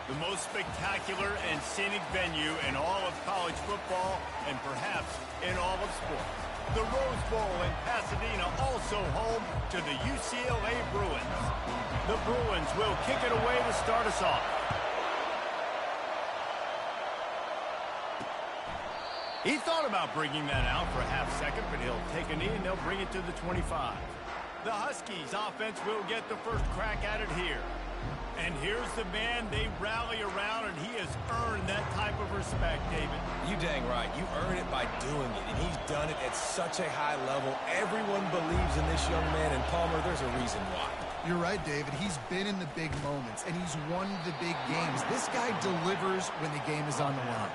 The most spectacular and scenic venue in all of college football and perhaps in all of sports. The Rose Bowl in Pasadena, also home to the UCLA Bruins. The Bruins will kick it away to start us off. He thought about bringing that out for a half second, but he'll take a knee and they'll bring it to the 25. The Huskies offense will get the first crack at it here. And here's the man they rally around, and he has earned that type of respect, David. You dang right. You earn it by doing it, and he's done it at such a high level. Everyone believes in this young man, and Palmer, there's a reason why. You're right, David. He's been in the big moments, and he's won the big games. This guy delivers when the game is on the line.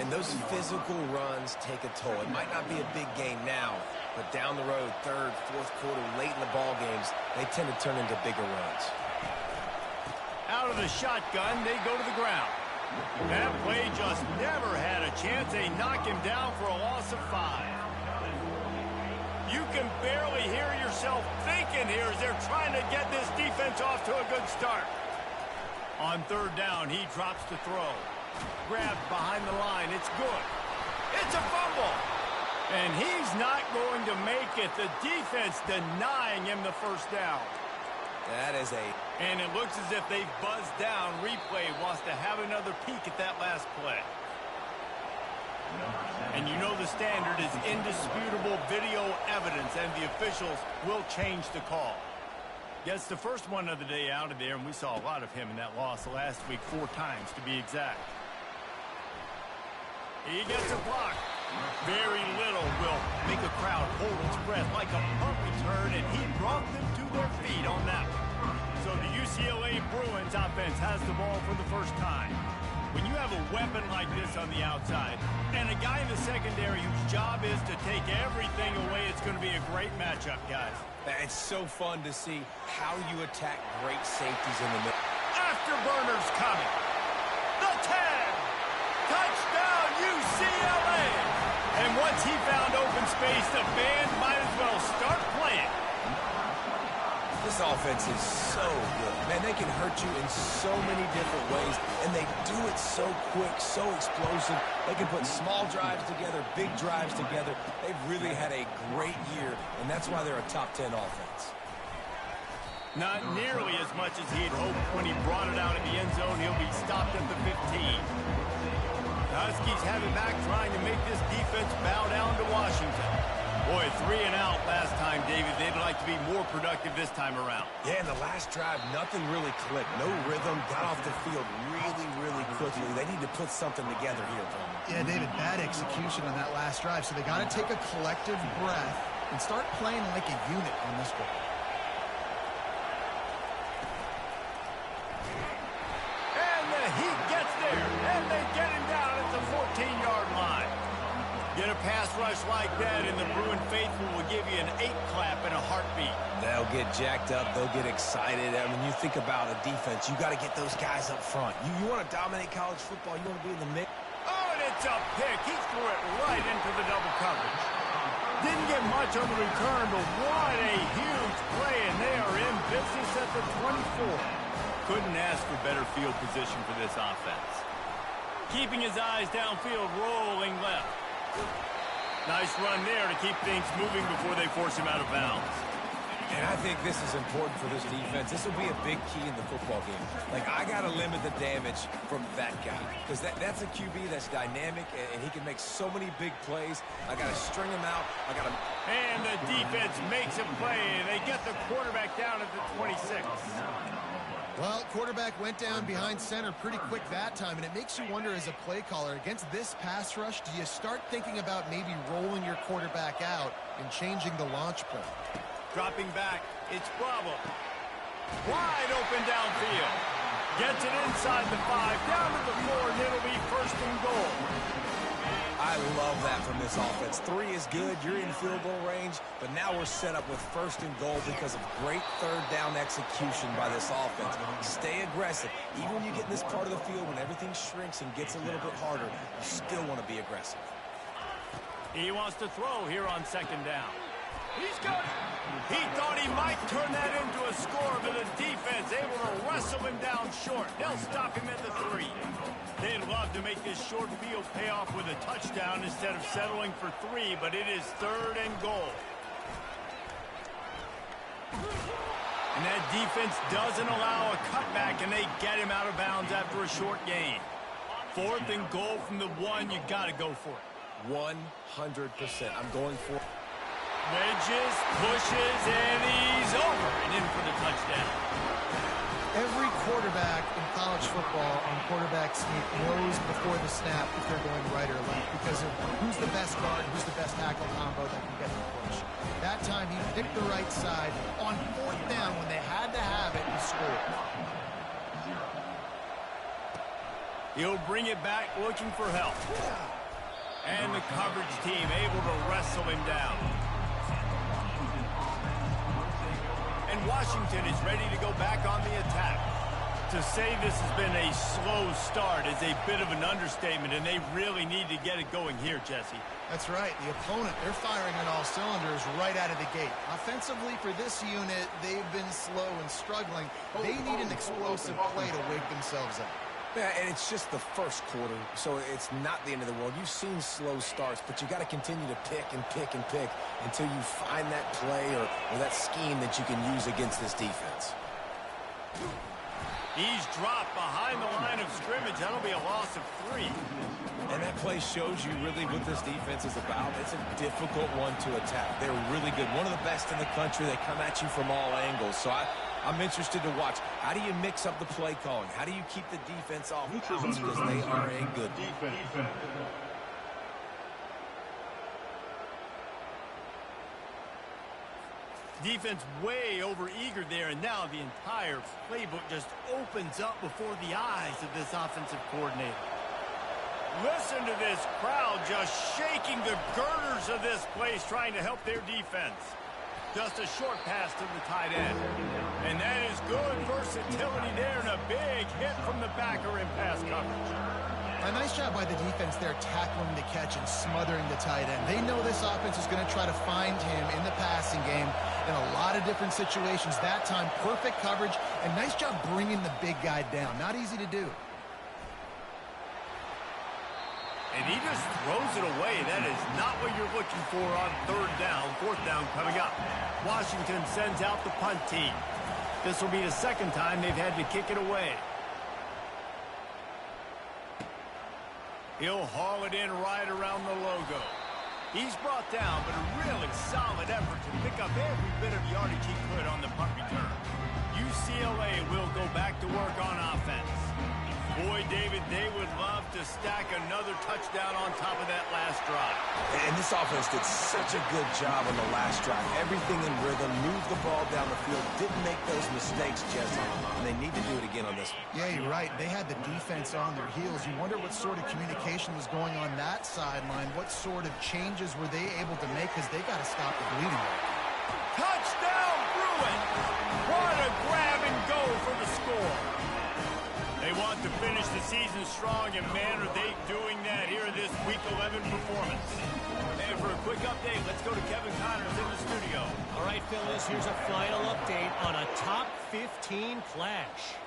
And those physical runs take a toll. It might not be a big game now, but down the road, third, fourth quarter, late in the ball games, they tend to turn into bigger runs. Out of the shotgun, they go to the ground. That play just never had a chance. They knock him down for a loss of 5. You can barely hear yourself thinking here as they're trying to get this defense off to a good start. On third down, he drops to throw. Grabbed behind the line. It's good. It's a fumble. And he's not going to make it. The defense denying him the first down. That is And it looks as if they've buzzed down. Replay wants to have another peek at that last play. And you know the standard is indisputable video evidence, and the officials will change the call. Gets the first one of the day out of there, and we saw a lot of him in that loss last week, 4 times to be exact. He gets a block. Very little will make a crowd hold its breath like a punt return, and he brought them to their feet on that one. So the UCLA Bruins offense has the ball for the first time. When you have a weapon like this on the outside and a guy in the secondary whose job is to take everything away, it's going to be a great matchup, guys. It's so fun to see how you attack great safeties in the middle. Afterburners coming. The 10. Touchdown, UCLA. And once he found open space, the band might as well start playing. This offense is so good. Man, they can hurt you in so many different ways, and they do it so quick, so explosive. They can put small drives together, big drives together. They've really had a great year, and that's why they're a top 10 offense. Not nearly as much as he'd hoped when he brought it out in the end zone. He'll be stopped at the 15. The Huskies have it back, trying to make this defense bow down to Washington. Boy, 3 and out last time, David. They'd like to be more productive this time around. Yeah, in the last drive, nothing really clicked. No rhythm, got off the field really quickly. They need to put something together here, Palmer. Yeah, David, bad execution on that last drive, so they got to take a collective breath and start playing like a unit on this one. And the Heat gets there, and they get him down at the 14-yard line. Get a pass rush like that, and the Bruin faithful will give you an 8-clap in a heartbeat. They'll get jacked up. They'll get excited. I mean, you think about a defense, you got to get those guys up front. You want to dominate college football. You want to be in the mix. Oh, and it's a pick. He threw it right into the double coverage. Didn't get much on the return, but what a huge play, and they are in business at the 24. Couldn't ask for better field position for this offense. Keeping his eyes downfield, rolling left. Nice run there to keep things moving before they force him out of bounds. And I think this is important for this defense. This will be a big key in the football game. Like, I got to limit the damage from that guy. Because that's a QB that's dynamic, and he can make so many big plays. I got to string him out. And the defense makes a play. They get the quarterback down at the 26. Well, quarterback went down behind center pretty quick that time, and it makes you wonder as a play caller, against this pass rush, do you start thinking about maybe rolling your quarterback out and changing the launch point? Dropping back, it's Bravo. Wide open downfield. Gets it inside the 5, down to the 4, and it'll be first and goal. I love that from this offense. 3 is good. You're in field goal range, but now we're set up with first and goal because of great third down execution by this offense. Stay aggressive. Even when you get in this part of the field, when everything shrinks and gets a little bit harder, you still want to be aggressive. He wants to throw here on second down. He's got it. He thought he might turn that into a score, but the defense able to wrestle him down short. They'll stop him at the 3. They'd love to make this short field pay off with a touchdown instead of settling for 3, but it is 3rd and goal. And that defense doesn't allow a cutback, and they get him out of bounds after a short gain. 4th and goal from the 1, you got to go for it. 100%. I'm going for it. Wedges, pushes, and he's over and in for the touchdown. Every quarterback in college football on quarterback sneak knows before the snap if they're going right or left because of who's the best guard, who's the best tackle combo that can get the push. That time he picked the right side on 4th down when they had to have it and scored. He'll bring it back looking for help. And the coverage team able to wrestle him down. And Washington is ready to go back on the attack. To say this has been a slow start is a bit of an understatement, and they really need to get it going here, Jesse. That's right. The opponent, they're firing on all cylinders right out of the gate. Offensively, for this unit, they've been slow and struggling. They need an explosive play to wake themselves up. Yeah, and it's just the first quarter, so it's not the end of the world. You've seen slow starts, but you got to continue to pick and pick and pick until you find that play or that scheme that you can use against this defense. He's dropped behind the line of scrimmage. That'll be a loss of 3. And that play shows you really what this defense is about. It's a difficult one to attack. They're really good. One of the best in the country. They come at you from all angles. So I'm interested to watch. How do you mix up the play calling? How do you keep the defense off balance? Because they are a good defense. Defense way over eager there, and now the entire playbook just opens up before the eyes of this offensive coordinator. Listen to this crowd just shaking the girders of this place, trying to help their defense. Just a short pass to the tight end. And that is good versatility there, and a big hit from the backer in pass coverage. A nice job by the defense there tackling the catch and smothering the tight end. They know this offense is going to try to find him in the passing game in a lot of different situations. That time, perfect coverage, and nice job bringing the big guy down. Not easy to do. And he just throws it away. That is not what you're looking for on 3rd down. 4th down coming up. Washington sends out the punt team. This will be the 2nd time they've had to kick it away. He'll haul it in right around the logo. He's brought down, but a really solid effort to pick up every bit of yardage he could on the punt return. UCLA will go back to work on offense. Boy, David, they would love to stack another touchdown on top of that last drive. And this offense did such a good job on the last drive. Everything in rhythm, moved the ball down the field, didn't make those mistakes, Jesse, and they need to do it again on this one. Yeah, you're right. They had the defense on their heels. You wonder what sort of communication was going on that sideline. What sort of changes were they able to make because they got to stop the bleeding. Touchdown, Bruin! What a grab and go for the score. They want to finish the season strong, and man, are they doing that here in this Week 11 performance. And for a quick update, let's go to Kevin Connors in the studio. All right, Phyllis, here's a final update on a top 15 clash.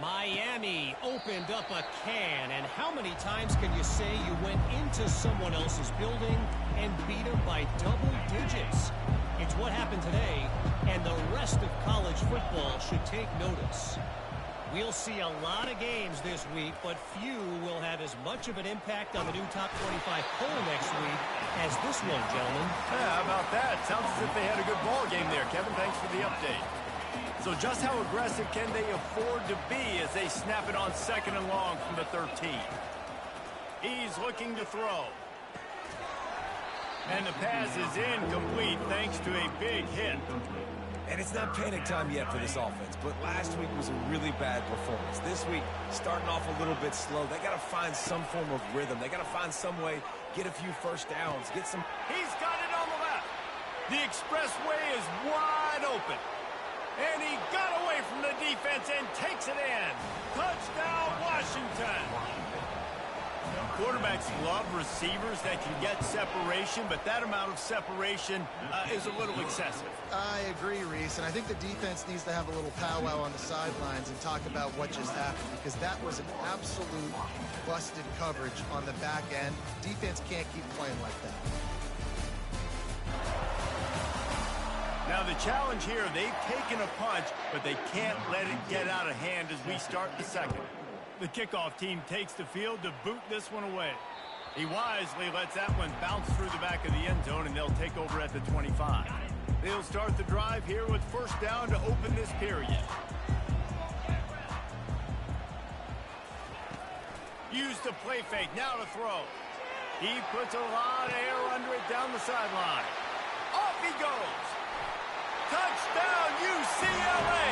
Miami opened up a can, and how many times can you say you went into someone else's building and beat them by double digits? It's what happened today, and the rest of college football should take notice. We'll see a lot of games this week, but few will have as much of an impact on the new top 25 poll next week as this one, gentlemen. Yeah, how about that? Sounds as if they had a good ball game there. Kevin, thanks for the update. So just how aggressive can they afford to be as they snap it on 2nd and long from the 13? He's looking to throw. And the pass is incomplete thanks to a big hit. And it's not panic time yet for this offense, but last week was a really bad performance. This week, starting off a little bit slow. They got to find some form of rhythm. They got to find some way, get a few first downs, get some... He's got it on the left. The expressway is wide open. And he got away from the defense and takes it in. Touchdown, Washington. Quarterbacks love receivers that can get separation, but that amount of separation is a little excessive. I agree, Reese, and I think the defense needs to have a little powwow on the sidelines and talk about what just happened, because that was an absolute busted coverage on the back end. Defense can't keep playing like that. Now the challenge here, they've taken a punch, but they can't let it get out of hand as we start the second. The kickoff team takes the field to boot this one away. He wisely lets that one bounce through the back of the end zone, and they'll take over at the 25. They'll start the drive here with first down to open this period. Use the play fake, now to throw. He puts a lot of air under it down the sideline. Off he goes. Touchdown, UCLA!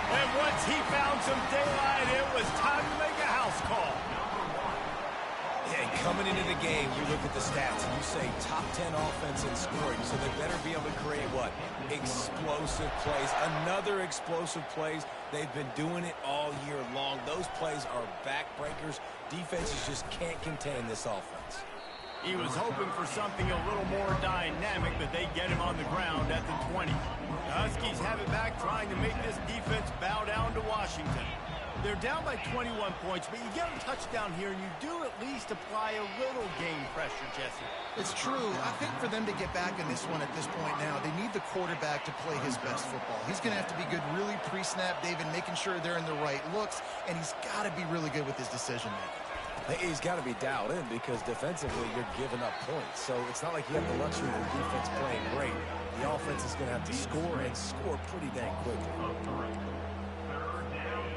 And once he found some daylight, it was time to make a house call. Yeah, coming into the game, you look at the stats and you say top 10 offense in scoring, so they better be able to create what? Explosive plays. Another explosive plays. They've been doing it all year long. Those plays are backbreakers. Defenses just can't contain this offense. He was hoping for something a little more dynamic, but they get him on the ground at the 20. The Huskies have it back, trying to make this defense bow down to Washington. They're down by 21 points, but you get a touchdown here, and you do at least apply a little game pressure, Jesse. It's true. I think for them to get back in this one at this point now, they need the quarterback to play his best football. He's going to have to be good really pre-snap, David, making sure they're in the right looks, and he's got to be really good with his decision-making. He's got to be dialed in because defensively you're giving up points. So it's not like you have the luxury of the defense playing great. The offense is going to have to score and score pretty dang quickly.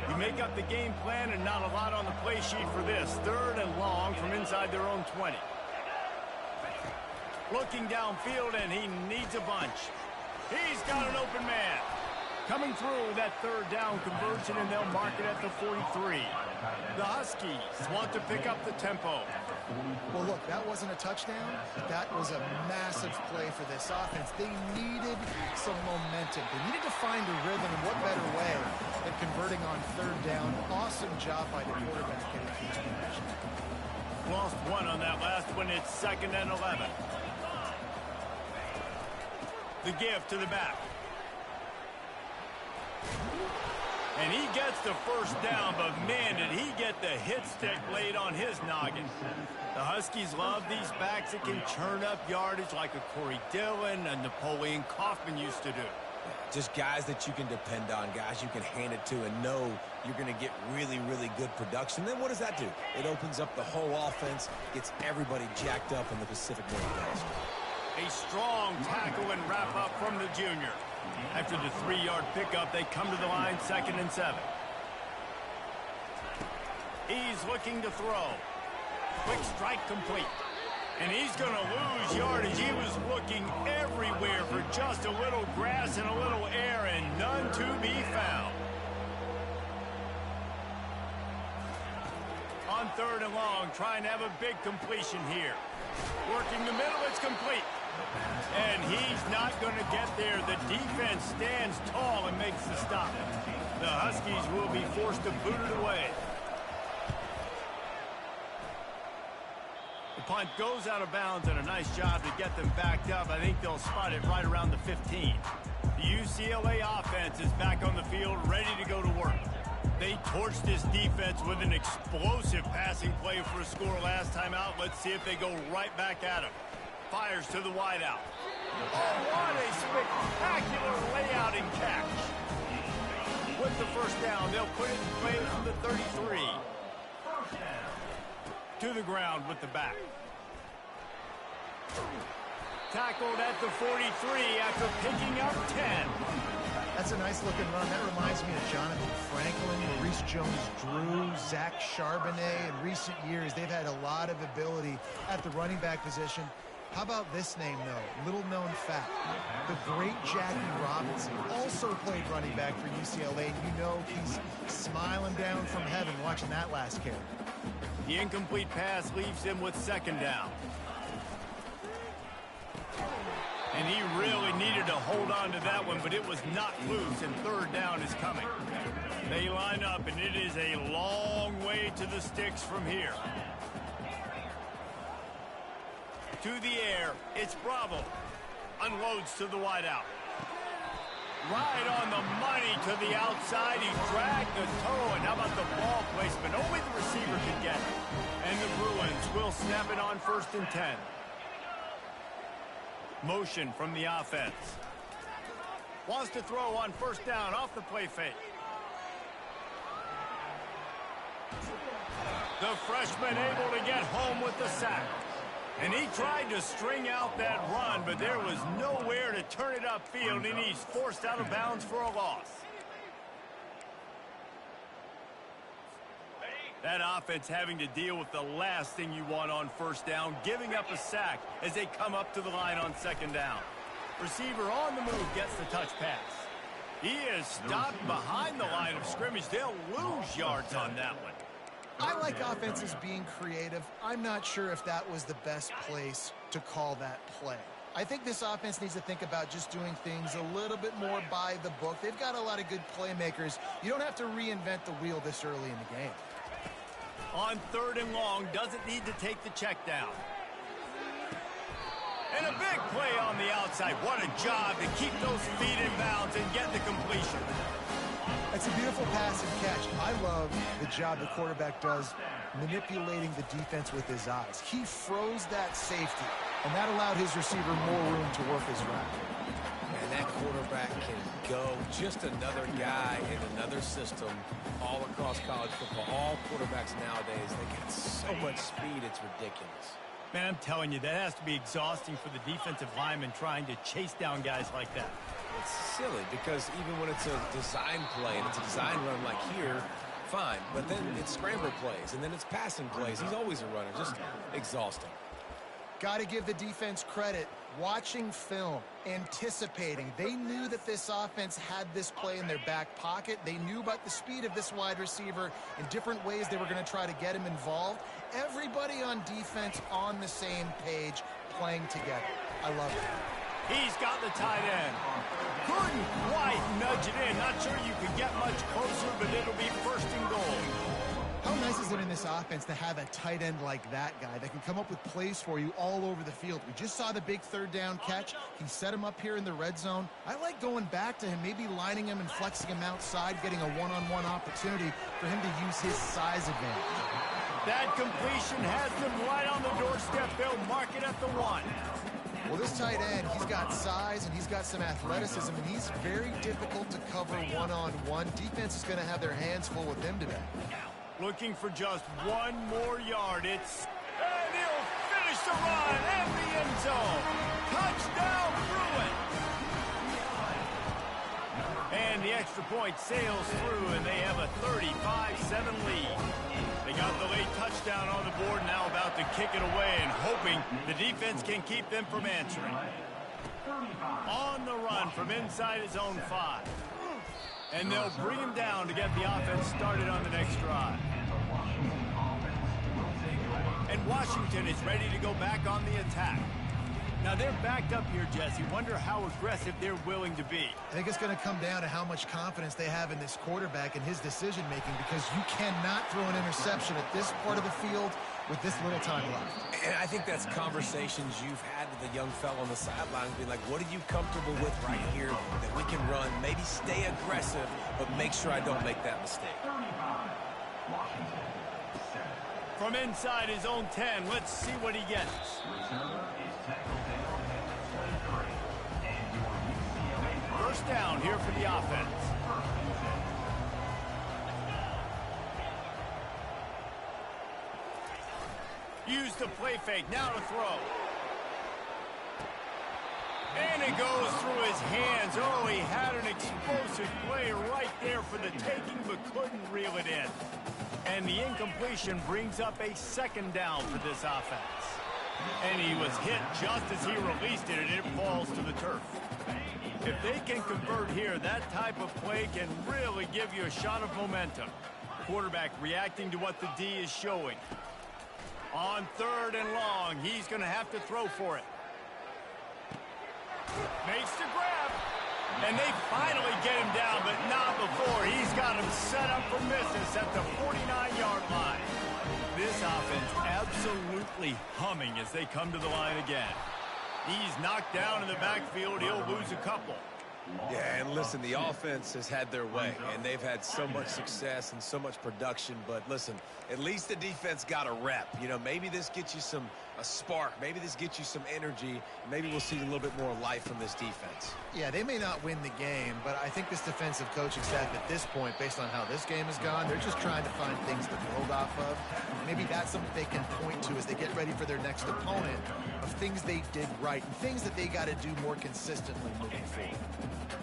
You make up the game plan and not a lot on the play sheet for this. Third and long from inside their own 20. Looking downfield, and he needs a bunch. He's got an open man. Coming through that third down conversion, and they'll mark it at the 43. The Huskies want to pick up the tempo. Well, look, that wasn't a touchdown. That was a massive play for this offense. They needed some momentum. They needed to find a rhythm, and what better way than converting on third down. Awesome job by the quarterback getting each connection. Lost one on that last one. It's 2nd and 11. The give to the back. And he gets the first down, but man, did he get the hit stick laid on his noggin. The Huskies love these backs that can churn up yardage like a Corey Dillon and Napoleon Kaufman used to do. Just guys that you can depend on, guys you can hand it to and know you're going to get really, really good production. Then what does that do? It opens up the whole offense, gets everybody jacked up in the Pacific Northwest. A strong tackle and wrap up from the junior. After the 3-yard pickup, they come to the line 2nd and 7. He's looking to throw. Quick strike complete. And he's going to lose yardage. He was looking everywhere for just a little grass and a little air, and none to be found. On 3rd and long, trying to have a big completion here. Working the middle, it's complete. And he's not going to get there. The defense stands tall and makes the stop. The Huskies will be forced to boot it away. The punt goes out of bounds, and a nice job to get them backed up. I think they'll spot it right around the 15. The UCLA offense is back on the field, ready to go to work. They torched this defense with an explosive passing play for a score last time out. Let's see if they go right back at him. Fires to the wideout. Oh, what a spectacular layout and catch. With the first down, they'll put it in play from the 33. To the ground with the back. Tackled at the 43 after picking up 10. That's a nice-looking run. That reminds me of Jonathan Franklin, Maurice Jones-Drew, Zach Charbonnet. In recent years, they've had a lot of ability at the running back position. How about this name, though? Little-known fact. The great Jackie Robinson also played running back for UCLA. And you know he's smiling down from heaven watching that last carry. The incomplete pass leaves him with 2nd down. And he really needed to hold on to that one, but it was not loose, and 3rd down is coming. They line up, and it is a long way to the sticks from here. To the air, it's Bravo. Unloads to the wideout. Right on the money to the outside. He dragged the toe, and how about the ball placement? Only the receiver could get it. And the Bruins will snap it on 1st and 10. Motion from the offense. Wants to throw on 1st down off the play fake. The freshman able to get home with the sack. And he tried to string out that run, but there was nowhere to turn it upfield, and he's forced out of bounds for a loss. That offense having to deal with the last thing you want on 1st down, giving up a sack as they come up to the line on 2nd down. Receiver on the move gets the touch pass. He is stopped behind the line of scrimmage. They'll lose yards on that one. I like offenses being creative. I'm not sure if that was the best place to call that play. I think this offense needs to think about just doing things a little bit more by the book. They've got a lot of good playmakers. You don't have to reinvent the wheel this early in the game. On 3rd and long, doesn't need to take the check down. And a big play on the outside. What a job to keep those feet in bounds and get the completion. It's a beautiful pass and catch. I love the job the quarterback does manipulating the defense with his eyes. He froze that safety, and that allowed his receiver more room to work his route. And that quarterback can go. Just another guy in another system all across college football. All quarterbacks nowadays, they got so much speed, it's ridiculous. Man, I'm telling you, that has to be exhausting for the defensive lineman trying to chase down guys like that. It's silly because even when it's a design play and it's a design run like here, fine. But then it's scramble plays and then it's passing plays. He's always a runner. Just exhausting. Got to give the defense credit. Watching film, anticipating. They knew that this offense had this play in their back pocket. They knew about the speed of this wide receiver in different ways they were going to try to get him involved. Everybody on defense on the same page, playing together. I love it. He's got the tight end. Couldn't quite nudge it in. Not sure you could get much closer, but it'll be 1st and goal. How nice is it in this offense to have a tight end like that guy that can come up with plays for you all over the field? We just saw the big 3rd down catch. He set him up here in the red zone. I like going back to him, maybe lining him and flexing him outside, getting a one-on-one opportunity for him to use his size advantage. That completion has them right on the doorstep. They'll mark it at the 1. Well, this tight end, he's got size and he's got some athleticism, and he's very difficult to cover one-on-one. Defense is going to have their hands full with him today. Looking for just 1 more yard. And he'll finish the run and the end zone. Touchdown, Bruins. And the extra point sails through, and they have a 35-7 lead. They got the late touchdown on the board, now about to kick it away and hoping the defense can keep them from answering. On the run from inside his own 5. And they'll bring him down to get the offense started on the next drive. And Washington is ready to go back on the attack. Now they're backed up here, Jesse. Wonder how aggressive they're willing to be. I think it's going to come down to how much confidence they have in this quarterback and his decision-making, because you cannot throw an interception at this part of the field with this little time left. And I think that's conversations you've had with the young fellow on the sidelines, being like, what are you comfortable with right here that we can run? Maybe stay aggressive, but make sure I don't make that mistake. From inside his own 10, let's see what he gets. First down here for the offense. Use the play fake, now to throw. And it goes through his hands. Oh, he had an explosive play right there for the taking, but couldn't reel it in. And the incompletion brings up a 2nd down for this offense. And he was hit just as he released it, and it falls to the turf. If they can convert here, that type of play can really give you a shot of momentum. Quarterback reacting to what the D is showing. On 3rd and long, he's going to have to throw for it. Makes the grab. And they finally get him down, but not before. He's got him set up for business at the 49-yard line. This offense absolutely humming as they come to the line again. He's knocked down in the backfield. He'll lose a couple. Yeah, and listen, the offense has had their way, and they've had so much success and so much production. But listen, at least the defense got a rep. You know, maybe this gets you a spark. Maybe this gets you some energy. Maybe we'll see a little bit more life from this defense. Yeah, they may not win the game, but I think this defensive coaching staff at this point, based on how this game has gone, they're just trying to find things to build off of. Maybe that's something they can point to as they get ready for their next opponent, of things they did right and things that they got to do more consistently moving forward.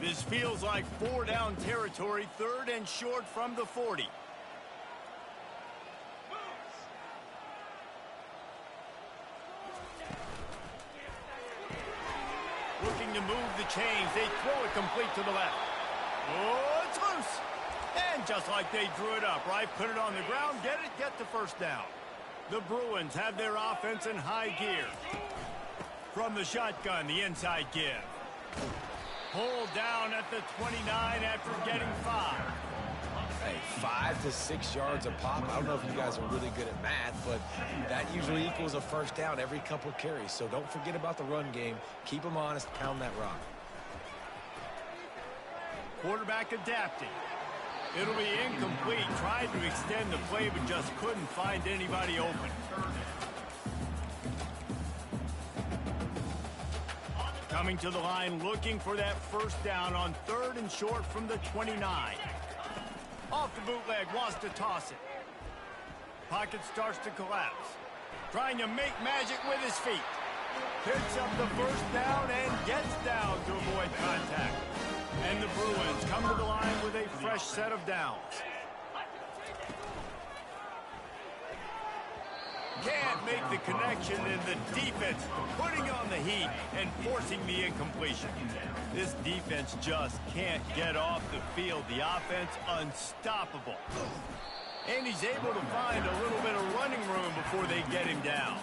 This feels like 4-down territory, 3rd and short from the 40. Looking to move the chains. They throw it complete to the left. Oh, it's loose. And just like they drew it up, right? Put it on the ground, get the first down. The Bruins have their offense in high gear. From the shotgun, the inside give. Pulled down at the 29 after getting 5. Hey, 5 to 6 yards a pop. I don't know if you guys are really good at math, but that usually equals a first down every couple of carries. So don't forget about the run game. Keep them honest. Pound that rock. Quarterback adapting. It'll be incomplete. Tried to extend the play, but just couldn't find anybody open. Coming to the line, looking for that first down on 3rd and short from the 29. Off the bootleg, wants to toss it. Pocket starts to collapse. Trying to make magic with his feet. Picks up the first down and gets down to avoid contact. And the Bruins come to the line with a fresh set of downs. Can't make the connection, and the defense putting on the heat and forcing the incompletion. This defense just can't get off the field. The offense unstoppable. And he's able to find a little bit of running room before they get him down.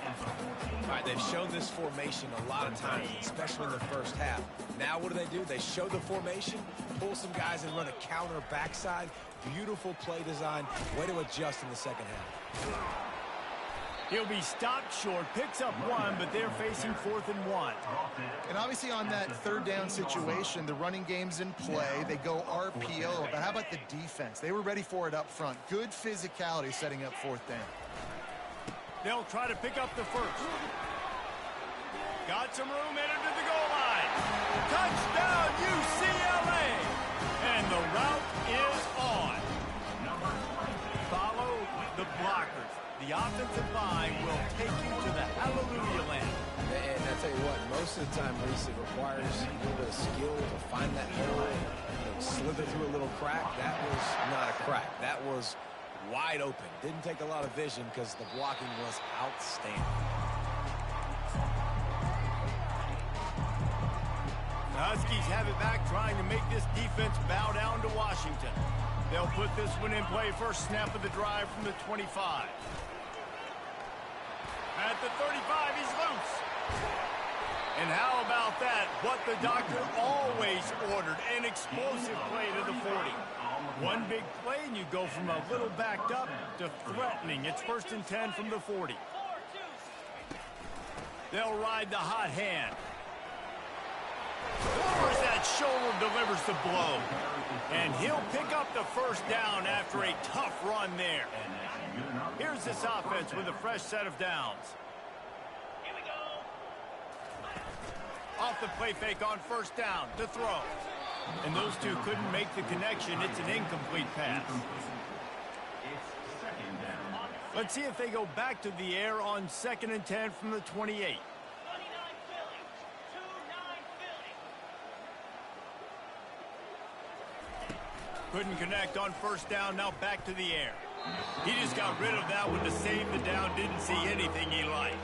All right, they've shown this formation a lot of times, especially in the first half. Now what do? They show the formation, pull some guys and run a counter backside. Beautiful play design. Way to adjust in the second half. He'll be stopped short, picks up 1, but they're facing 4th and 1. And obviously on that 3rd down situation, the running game's in play. They go RPO, but how about the defense? They were ready for it up front. Good physicality setting up 4th down. They'll try to pick up the first. Got some room headed to the goal line. Touchdown, UCLA! And the route is on. Follow the blockers. The offensive line will take you to the hallelujah land. And I tell you what, most of the time, Reese, it requires a little bit of skill to find that hole, slither through a little crack. That was not a crack. That was wide open. Didn't take a lot of vision because the blocking was outstanding. The Huskies have it back, trying to make this defense bow down to Washington. They'll put this one in play. First snap of the drive from the 25. At the 35, he's loose. And how about that? What the doctor always ordered, an explosive play to the 40. One big play, and you go from a little backed up to threatening. It's 1st and 10 from the 40. They'll ride the hot hand. Lowers that shoulder, delivers the blow. And he'll pick up the first down after a tough run there. Here's this offense with a fresh set of downs. Here we go. Off the play fake on first down to throw. And those two couldn't make the connection. It's an incomplete pass. Let's see if they go back to the air on 2nd and 10 from the 28. Couldn't connect on first down, now back to the air. He just got rid of that one to save the down, didn't see anything he liked.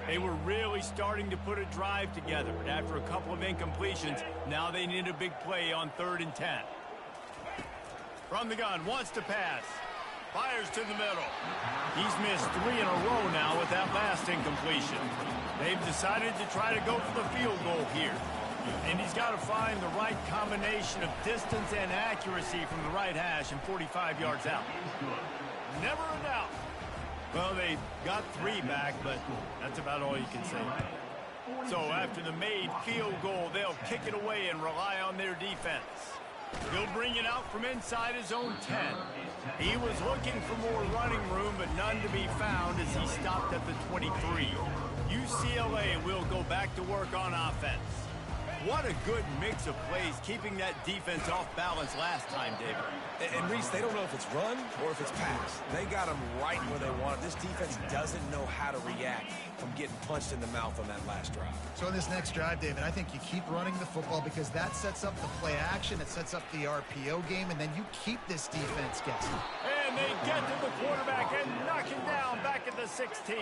They were really starting to put a drive together, but after a couple of incompletions, now they need a big play on 3rd and 10. From the gun, wants to pass. Fires to the middle. He's missed 3 in a row now with that last incompletion. They've decided to try to go for the field goal here. And he's got to find the right combination of distance and accuracy from the right hash and 45 yards out. Never a doubt. Well, they got 3 back, but that's about all you can say. So after the made field goal, they'll kick it away and rely on their defense. He'll bring it out from inside his own 10. He was looking for more running room, but none to be found as he stopped at the 23. UCLA will go back to work on offense. What a good mix of plays, keeping that defense off balance last time, David. And Reese, they don't know if it's run or if it's pass. They got them right where they want it. This defense doesn't know how to react from getting punched in the mouth on that last drive. So in this next drive, David, I think you keep running the football because that sets up the play action, it sets up the RPO game, and then you keep this defense guessing. And they get to the quarterback and knock him down back at the 16.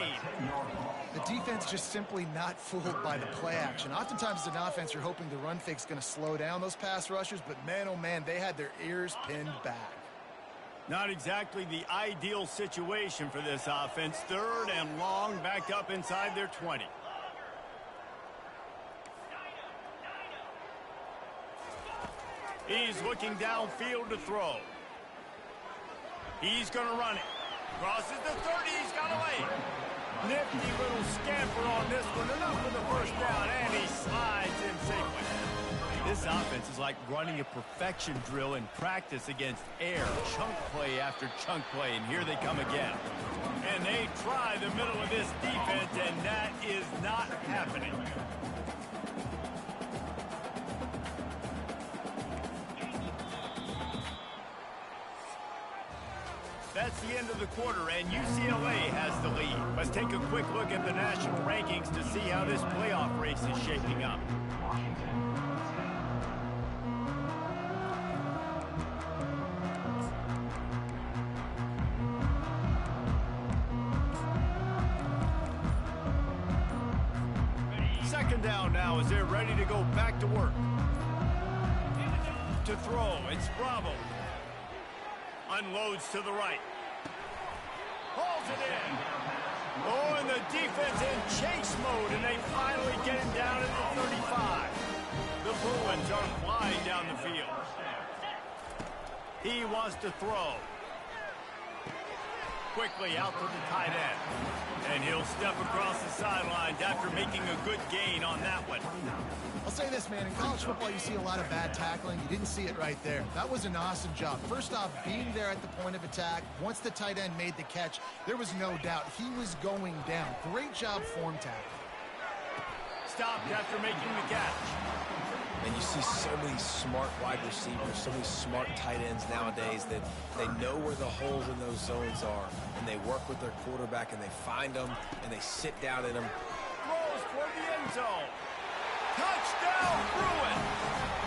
The defense just simply not fooled by the play action. Oftentimes as an offense, you're hoping the run fake's going to slow down those pass rushers, but man, oh man, they had their ears pinned back. Not exactly the ideal situation for this offense. 3rd and long, backed up inside their 20. He's looking downfield to throw. He's going to run it. Crosses the 30. He's got away. Nifty little scamper on this one. Enough for the first down, and he slides in safely. This offense is like running a perfection drill in practice against air. Chunk play after chunk play, and here they come again. And they try the middle of this defense, and that is not happening. That's the end of the quarter, and UCLA has the lead. Let's take a quick look at the national rankings to see how this playoff race is shaping up. Second down now as they're ready to go back to work. To throw, it's Bravo. Unloads to the right. Hauls it in. Oh, and the defense in chase mode, and they finally get him down at the 35. The Bruins are flying down the field. He wants to throw. Quickly out to the tight end. And he'll step across the sidelines after making a good gain on that one. I'll say this, man, in college football you see a lot of bad tackling. You didn't see it right there. That was an awesome job. First off, being there at the point of attack. Once the tight end made the catch, there was no doubt he was going down. Great job form tackle. Stopped after making the catch. And you see so many smart wide receivers, so many smart tight ends nowadays that they know where the holes in those zones are, and they work with their quarterback, and they find them, and they sit down in them. Throws toward the end zone. Touchdown, Bruin!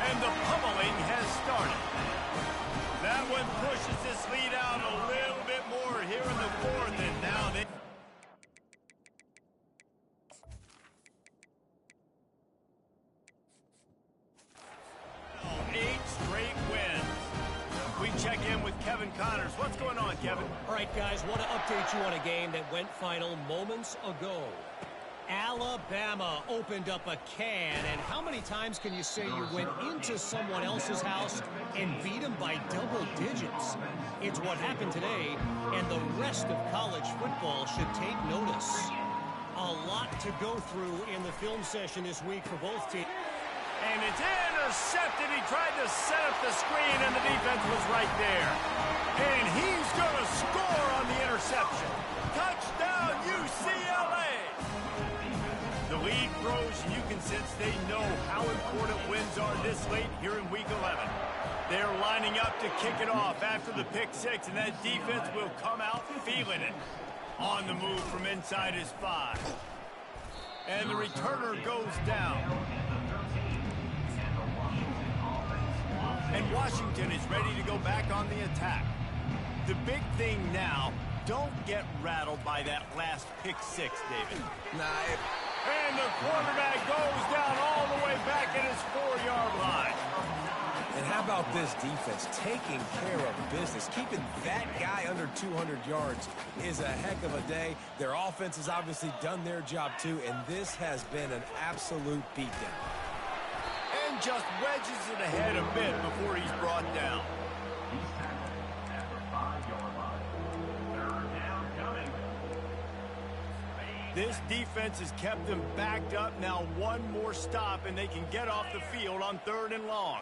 And the pummeling has started. That one pushes this lead out a little bit more here in the 4th, and now they... 8 straight wins. We check in with Kevin Connors. What's going on, Kevin? All right, guys, want to update you on a game that went final moments ago. Alabama opened up a can, and how many times can you say you went into someone else's house and beat them by double digits? It's what happened today, and the rest of college football should take notice. A lot to go through in the film session this week for both teams. And it's intercepted. He tried to set up the screen, and the defense was right there. And he's going to score on the interception. Touchdown, UCLA! The lead grows, and you can sense they know how important wins are this late here in Week 11. They're lining up to kick it off after the pick 6, and that defense will come out feeling it. On the move from inside his 5. And the returner goes down. And Washington is ready to go back on the attack. The big thing now, don't get rattled by that last pick 6, David. And the quarterback goes down all the way back at his 4-yard line. And how about this defense taking care of business? Keeping that guy under 200 yards is a heck of a day. Their offense has obviously done their job too, and this has been an absolute beatdown. just wedges it ahead a bit before he's brought down. This defense has kept them backed up. Now one more stop, and they can get off the field on 3rd and long.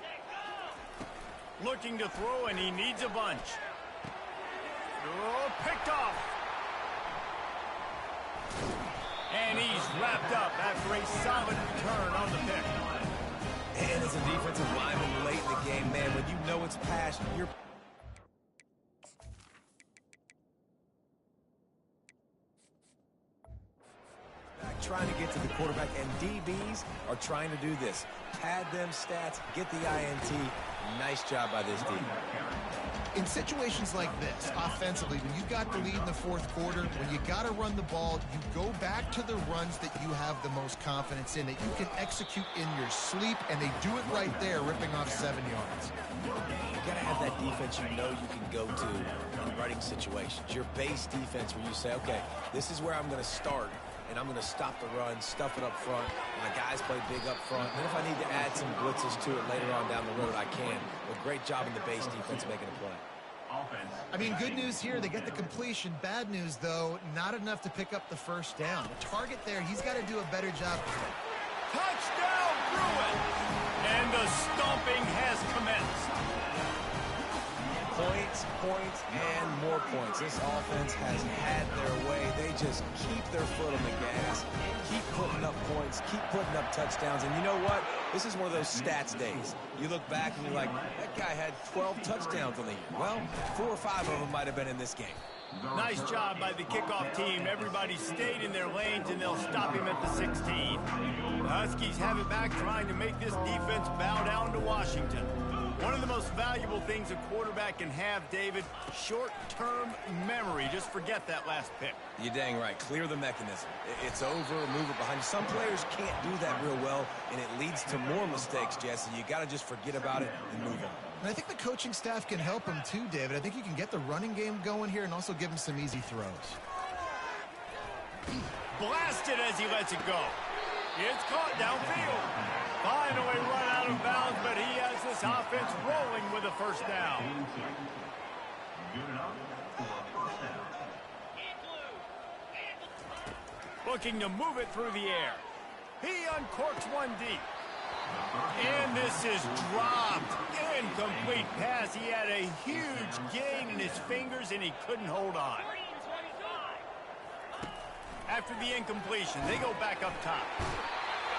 Looking to throw, and he needs a bunch. Oh, picked off. And he's wrapped up after a solid return on the pick. And as a defensive lineman late in the game, man, when you know it's passed, you're... trying to get to the quarterback, and DBs are trying to do this. Pad them stats, get the INT. Nice job by this DB. In situations like this, offensively, when you've got the lead in the 4th quarter, when you got to run the ball, you go back to the runs that you have the most confidence in, that you can execute in your sleep, and they do it right there, ripping off 7 yards. You got to have that defense you know you can go to in running situations. Your base defense where you say, okay, this is where I'm going to start, and I'm going to stop the run, stuff it up front. My guys play big up front. And if I need to add some blitzes to it later on down the road, I can. But great job in the base defense making a play. I mean, good news here, they get the completion. Bad news, though, not enough to pick up the 1st down. The target there, he's got to do a better job. Touchdown, Bruins! And the stomping has commenced. Points, points, and more points. This offense has had their way. They just keep their foot on the gas, keep putting up points, keep putting up touchdowns. And you know what? This is one of those stats days. You look back and you're like, that guy had 12 touchdowns on the year. Well, 4 or 5 of them might have been in this game. Nice job by the kickoff team. Everybody stayed in their lanes, and they'll stop him at the 16. The Huskies have it back, trying to make this defense bow down to Washington. One of the most valuable things a quarterback can have, David, short-term memory. Just forget that last pick. You're dang right. Clear the mechanism. It's over, move it behind you. Some players can't do that real well, and it leads to more mistakes, Jesse. You got to just forget about it and move on. And I think the coaching staff can help him too, David. I think you can get the running game going here and also give him some easy throws. Blasted as he lets it go. It's caught downfield. Finally run out of bounds, but he has this offense rolling with a 1st down. Looking to move it through the air. He uncorks one deep. And this is dropped. Incomplete pass. He had a huge gain in his fingers, and he couldn't hold on. After the incompletion, they go back up top.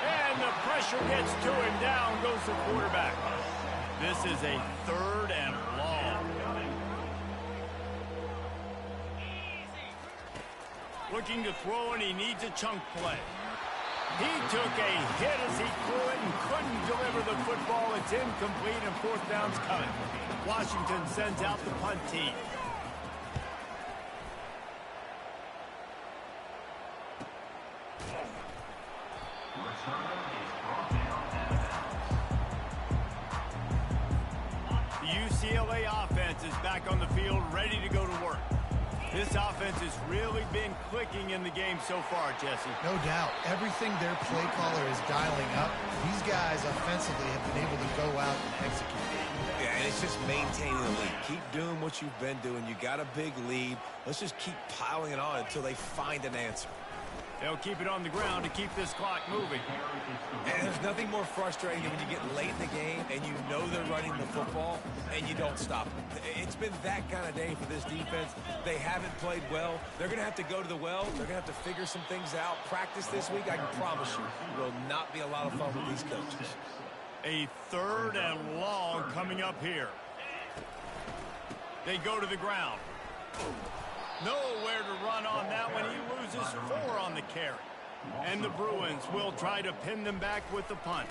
And the pressure gets to him. Down goes the quarterback. This is a 3rd and long. Looking to throw, and he needs a chunk play. He took a hit as he threw it and couldn't deliver the football. It's incomplete, and 4th down's coming. Washington sends out the punt team. The UCLA offense is back on the field, ready to go to work. This offense has really been clicking in the game so far, Jesse. No doubt. Everything their play caller is dialing up, these guys offensively have been able to go out and execute. Yeah, and it's just maintaining the lead. Keep doing what you've been doing. You got a big lead. Let's just keep piling it on until they find an answer. They'll keep it on the ground to keep this clock moving. And there's nothing more frustrating than when you get late in the game and you know they're running the football and you don't stop them. It's been that kind of day for this defense. They haven't played well. They're going to have to go to the well. They're going to have to figure some things out. Practice this week, I can promise you, will not be a lot of fun with these coaches. A 3rd and long coming up here. They go to the ground. Nowhere to run on that one. He loses 4 on the carry. And the Bruins will try to pin them back with the punt.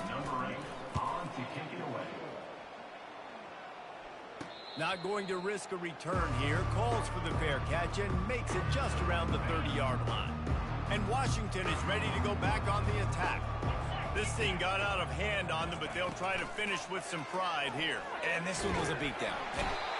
Not going to risk a return here. Calls for the fair catch and makes it just around the 30-yard line. And Washington is ready to go back on the attack. This thing got out of hand on them, but they'll try to finish with some pride here. And this one was a beatdown.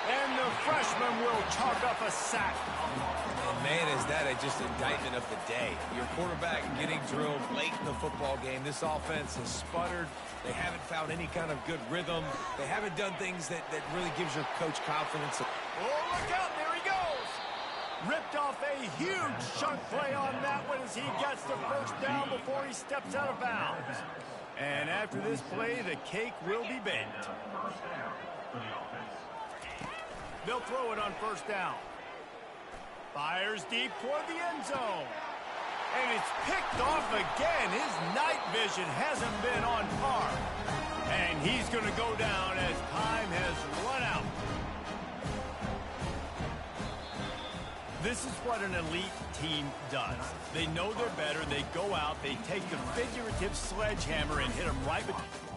And the freshman will chalk up a sack. And man, is that just indictment of the day. Your quarterback getting drilled late in the football game. This offense has sputtered. They haven't found any kind of good rhythm. They haven't done things that really gives your coach confidence. Oh, look out. There he goes. Ripped off a huge chunk play on that one as he gets the first down before he steps out of bounds. And after this play, the cake will be baked. They'll throw it on first down. Fires deep toward the end zone. And it's picked off again. His night vision hasn't been on par. And he's going to go down as time has run out. This is what an elite team does. They know they're better. They go out. They take the figurative sledgehammer and hit them right between.